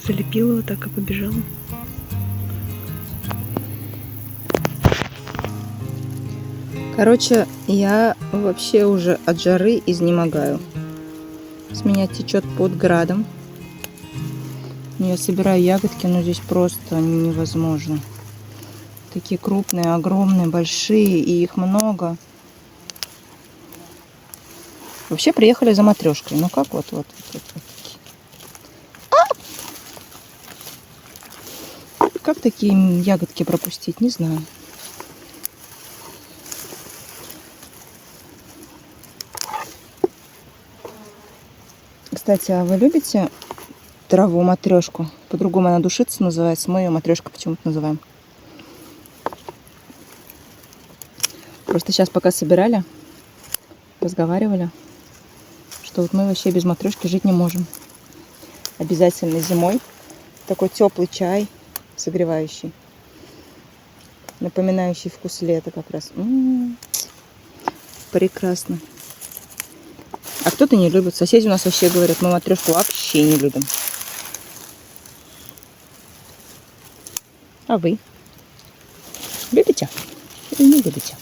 залепила вот так и побежала. Короче, я вообще уже от жары изнемогаю. С меня течет под градом. Я собираю ягодки, но здесь просто невозможно. Такие крупные, огромные, большие, и их много. Вообще приехали за матрешкой. Ну как вот такие. Как такие ягодки пропустить, не знаю. Кстати, а вы любите траву матрешку? По-другому она душица называется. Мы ее матрешка почему-то называем. Просто сейчас пока собирали, разговаривали, что вот мы вообще без матрешки жить не можем. Обязательно зимой такой теплый чай, согревающий, напоминающий вкус лета как раз. Прекрасно. А кто-то не любит. Соседи у нас вообще говорят, мы матрешку вообще не любим. А вы? Любите или не любите?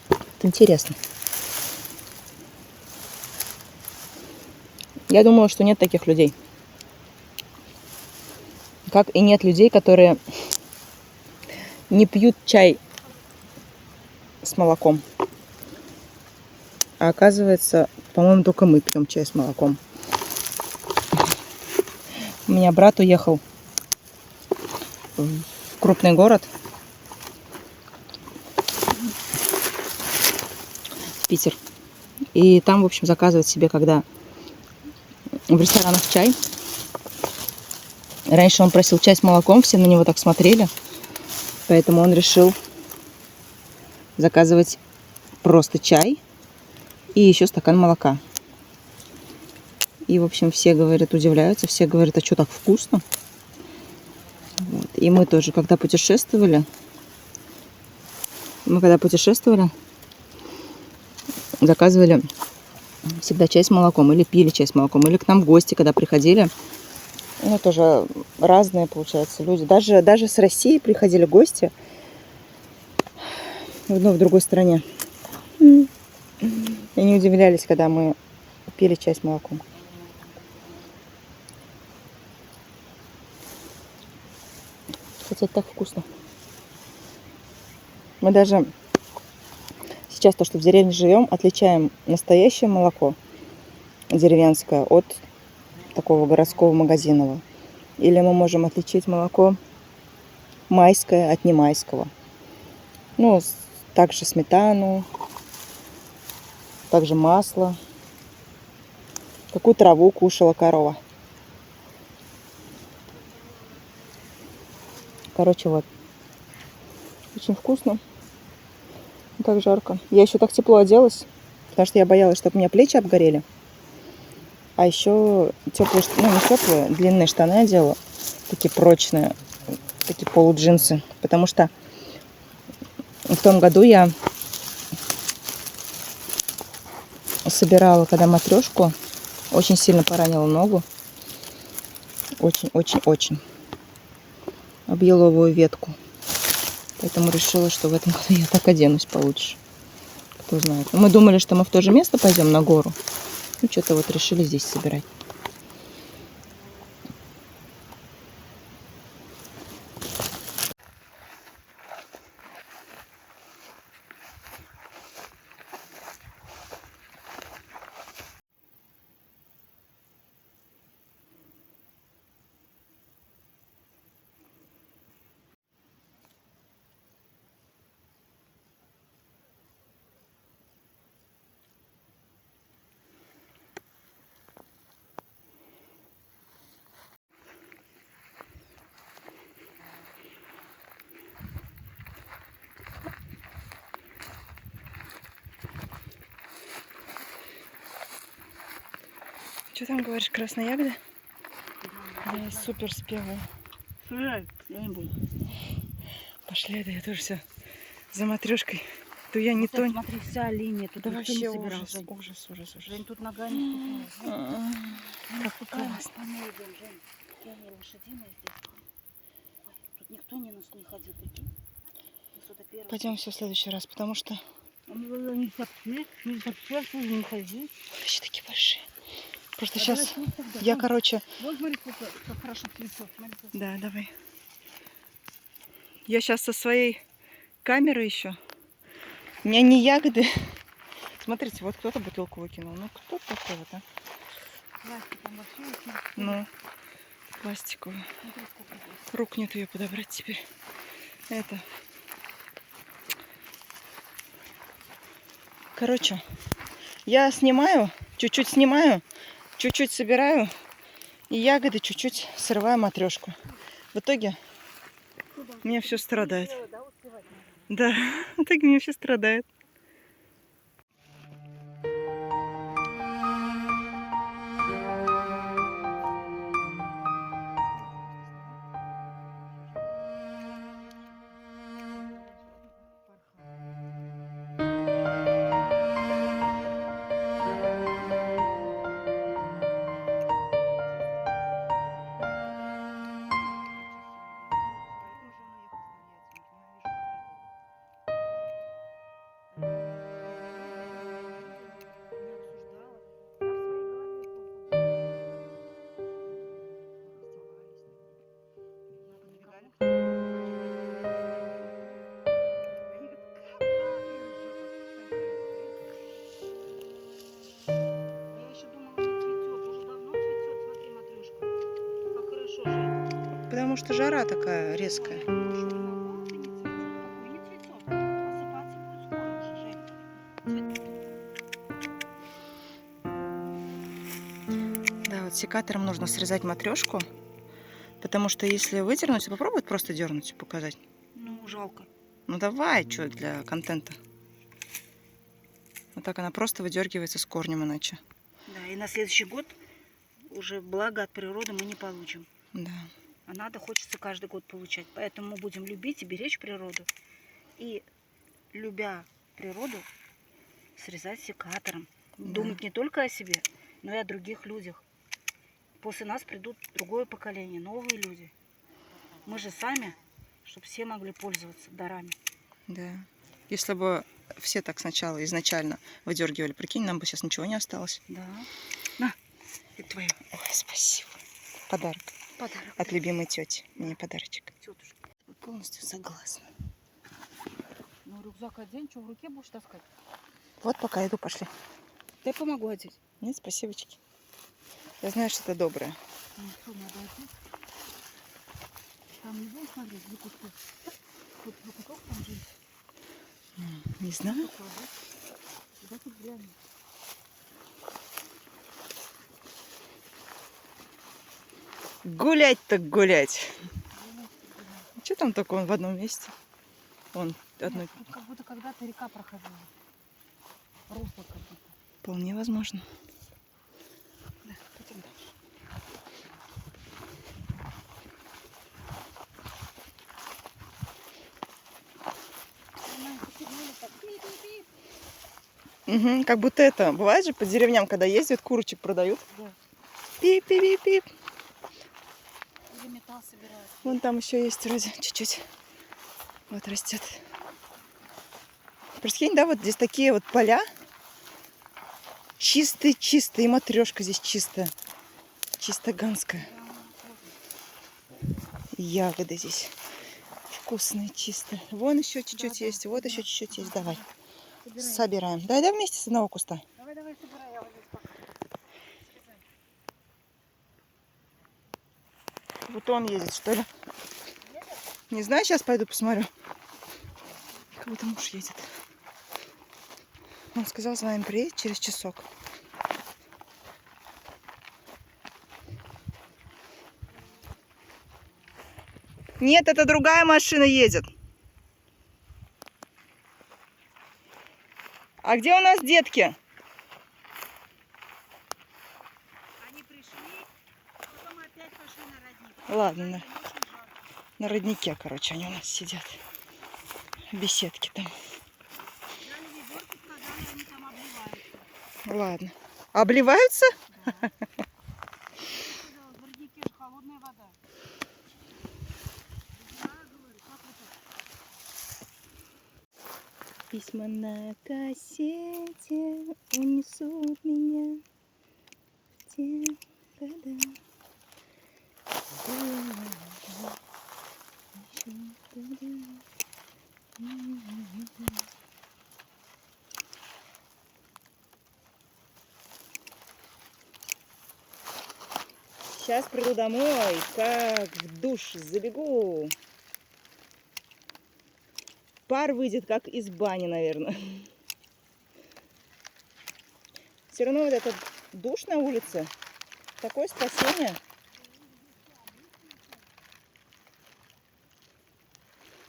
Это интересно. Я думала, что нет таких людей. Как и нет людей, которые не пьют чай с молоком. А оказывается, по-моему, только мы пьем чай с молоком. У меня брат уехал в крупный город, в Питер. И там, в общем, заказывает себе, когда в ресторанах чай. Раньше он просил чай с молоком, все на него так смотрели. Поэтому он решил заказывать просто чай и еще стакан молока. И, в общем, все, говорят, удивляются, все говорят, а что так вкусно? Вот. И мы тоже, когда путешествовали, заказывали всегда чай с молоком, или пили чай с молоком, или к нам гости, когда приходили. Ну, тоже разные, получается, люди. Даже с России приходили гости, в другой стране. И они удивлялись, когда мы пили чай с молоком. Хотя это так вкусно. Мы даже сейчас, то, что в деревне живем, отличаем настоящее молоко деревенское от такого городского магазинного. Или мы можем отличить молоко майское от немайского. Ну, также сметану, также масло. Какую траву кушала корова. Короче, вот. Очень вкусно. И так жарко. Я еще так тепло оделась, потому что я боялась, чтобы у меня плечи обгорели. А еще теплые, ну не теплые, длинные штаны одела. Такие прочные, такие полуджинсы. Потому что в том году я собирала, когда матрешку, очень сильно поранила ногу. Очень-очень-очень. Об еловую ветку. Поэтому решила, что в этом году я так оденусь получше. Кто знает. Мы думали, что мы в то же место пойдем на гору. Ну, что-то вот решили здесь собирать. Что там говоришь, красная ягода? Я супер спелая. Слушай, я не буду. Пошли, да я тоже все за матрешкой. То я не Вот то. смотри, вся линия. Тут Да никто не вообще собирал, ужас, Жень. ужас. Жень, тут ногами ступала. Как классно. Мы идем, Жень. Я не лошадиная здесь. Ой, тут никто не нас не ходил, прикинь. Это первое. Пойдем все в следующий раз, потому что А мы было не совсем, не ходить. вообще такие большие. Просто А сейчас давай тут тогда. я, Вон, короче... Вот смотри, как хорошо цветет. Смотри, как. Да, давай. Я сейчас со своей камерой еще. У меня не ягоды. Смотрите, вот кто-то бутылку выкинул. Ну, кто такой вот, а? Пластик там вообще очень. Ну, пластиковую. Смотри, сколько здесь. Рук нет ее подобрать теперь. Это. Короче, я снимаю, чуть-чуть снимаю, чуть-чуть собираю. И ягоды чуть-чуть срываю матрешку. В итоге у меня все страдает. Да, успевать надо. Да, в итоге у меня все страдает. Потому что жара такая резкая. Да, вот секатором нужно срезать матрешку, потому что если выдернуть, попробуй просто дернуть, показать. Ну, жалко. Ну давай, что для контента. Вот так она просто выдергивается с корнем иначе. Да, и на следующий год уже благо от природы мы не получим. Да. А надо, хочется каждый год получать. Поэтому мы будем любить и беречь природу. И, любя природу, срезать секатором. Да. Думать не только о себе, но и о других людях. После нас придут другое поколение, новые люди. Мы же сами, чтобы все могли пользоваться дарами. Да. Если бы все так сначала изначально выдергивали, прикинь, нам бы сейчас ничего не осталось. Да. На, это твое. Ой, спасибо. Подарок. Подарок. От любимой тети. Мне подарочек. Тетушка. Полностью согласна. Ну, рюкзак одень, что в руке будешь таскать? Вот пока иду, пошли. Я помогу одеть. Нет, спасибочки. Я знаю, что это доброе. Ну, что, надо одеть? Там не будешь смотреть, где кусты? Вот кусок там же. Не знаю. Куда тут глянь? Гулять так гулять. Что там только он в одном месте? Он одной. Тут как будто когда-то река проходила. Русло как будто. Вполне возможно. Да, пойдем дальше. Угу, как будто это. Бывает же по деревням, когда ездят, курочек продают. Да. Пип-пип-пип. Или металл собирают. Вон там еще есть вроде чуть-чуть. Вот растет. Прикинь, да, вот здесь такие вот поля. Чистые-чистые. И матрешка здесь чистая. Чисто ганская. И ягоды здесь вкусные, чистые. Вон еще чуть-чуть Да, есть. Вот да. еще чуть-чуть есть. Давай. Собираем. Собираем. Да вместе с одного куста. Давай, собирай, я вот здесь пока. Вот он едет, что ли? Не знаю, сейчас пойду посмотрю. Как будто муж едет. Он сказал, за нами приедет через часок. Нет, это другая машина едет. А где у нас детки? Они пришли, потом опять пошли на родник. Ладно, на роднике, короче, они у нас сидят. В беседке там. Дали ведерки, сказали, они там обливаются. Ладно. Обливаются? Да. холодная вода. Письма на кассете унесут меня в те года. Сейчас приду домой, как в душ забегу. Пар выйдет, как из бани, наверное. Все равно вот этот душ на улице такое спасение.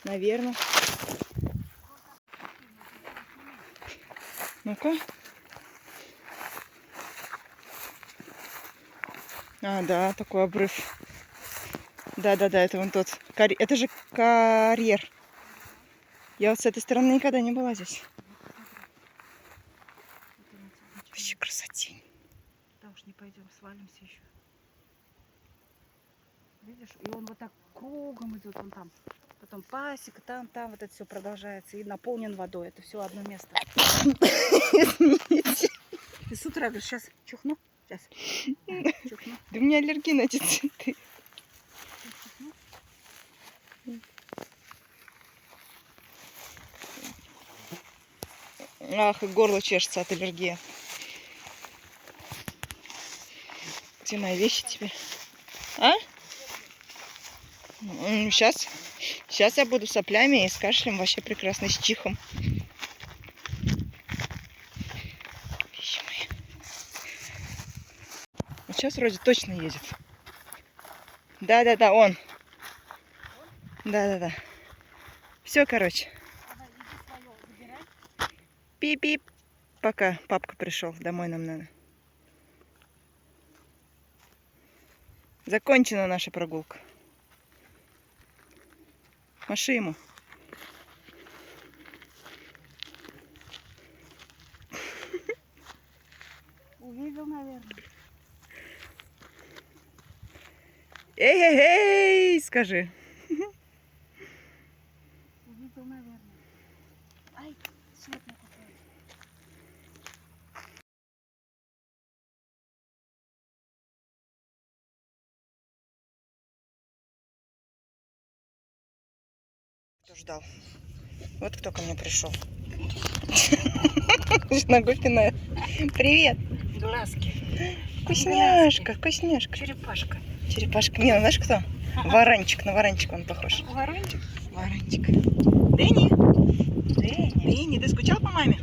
Наверное. Ну-ка. А, да, такой обрыв. Да-да-да, это вон тот. Это же карьер. Я вот с этой стороны никогда не была здесь. Вообще красотень. Да уж не пойдем, свалимся еще. Видишь, и он вот так кругом идет, вон там. Потом пасека, там вот это все продолжается. И наполнен водой. Это все одно место. Ты с утра говоришь, сейчас чухну? Сейчас. Чухну. Да у меня аллергия на эти цветы. Ах, и горло чешется от аллергии. Где мои вещи тебе? А? Сейчас я буду соплями и с кашлем вообще прекрасно, с чихом. Вещи мои. Вот сейчас вроде точно едет. Да-да-да, он. Да-да-да. Все, короче. Пип-пип. Пока папка пришел. Домой нам надо. Закончена наша прогулка. Маши ему. Увидел, наверное. Эй-эй-эй, скажи. Увидел, наверное. Ай, свет на какой. Кто ждал? Вот кто ко мне пришел. Нагулькина. Привет. Глазки. Вкусняшка, вкусняшка. Черепашка. Черепашка. Не, ну знаешь кто? Варанчик. На варанчика он похож. Ворончик. Варанчик. Дэнни. Дэнни, ты скучал по маме?